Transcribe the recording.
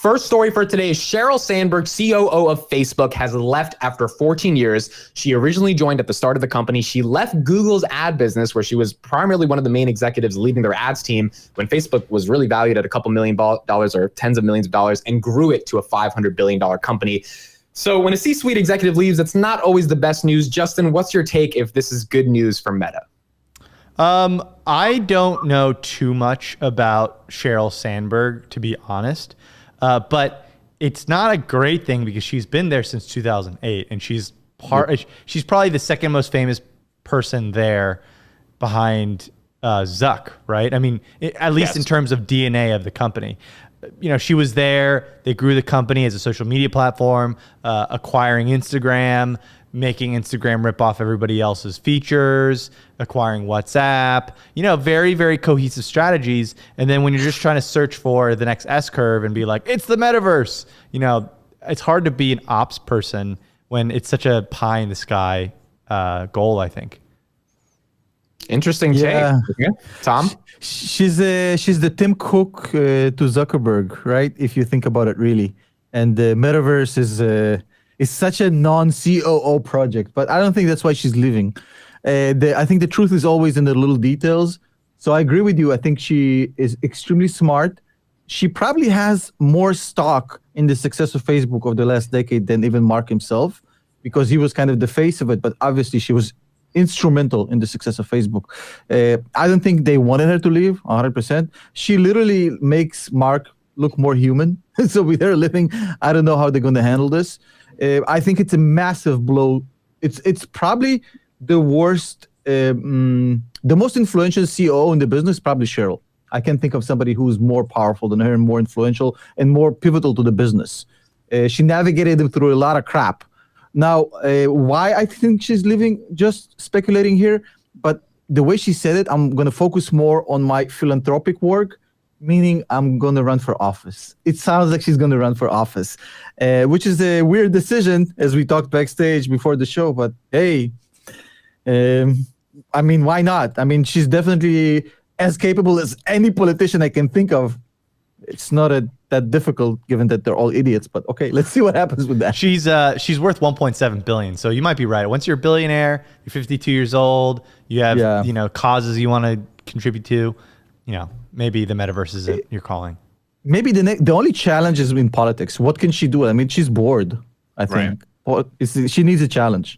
First story for today is Sheryl Sandberg, COO of Facebook, has left after 14 years. She originally joined at the start of the company. She left Google's ad business, where she was primarily one of the main executives leading their ads team when Facebook was really valued at a couple $1 million or tens of millions of dollars, and grew it to a $500 billion company. So when a C-suite executive leaves, that's not always the best news. Justin, what's your take if this is good news for Meta? I don't know too much about Sheryl Sandberg, to be honest, but it's not a great thing because she's been there since 2008, and she's probably the second most famous person there behind Zuck, right? I mean, at least in terms of DNA of the company. You know, she was there. They grew the company as a social media platform, acquiring Instagram, making Instagram rip off everybody else's features, acquiring WhatsApp, you know, very, very cohesive strategies. And then when you're just trying to search for the next S curve and be like, it's the metaverse, you know, it's hard to be an ops person when it's such a pie in the sky goal, I think. Interesting take. Yeah. Tom? She's the Tim Cook to Zuckerberg, right? If you think about it, really. And the metaverse is such a non-COO project, but I don't think that's why she's leaving. I think the truth is always in the little details. So I agree with you. I think she is extremely smart. She probably has more stock in the success of Facebook over the last decade than even Mark himself, because he was kind of the face of it. But obviously, she was instrumental in the success of Facebook. I don't think they wanted her to leave 100%. She literally makes Mark look more human. So with her leaving, I don't know how they're going to handle this. I think it's a massive blow. It's probably the worst, the most influential COO in the business, probably Sheryl. I can't think of somebody who's more powerful than her and more influential and more pivotal to the business. She navigated them through a lot of crap. Now, why I think she's leaving, just speculating here, but the way she said it, I'm going to focus more on my philanthropic work, meaning I'm going to run for office. It sounds like she's going to run for office, which is a weird decision, as we talked backstage before the show. But hey, I mean, why not? I mean, she's definitely as capable as any politician I can think of. It's not that difficult, given that they're all idiots. But okay, let's see what happens with that. She's worth 1.7 billion. So you might be right. Once you're a billionaire, you're 52 years old, you have you know, causes you want to contribute to, you know, maybe the metaverse is your calling. Maybe the only challenge is in politics. What can she do? I mean, she's bored, I think. Right. She needs a challenge.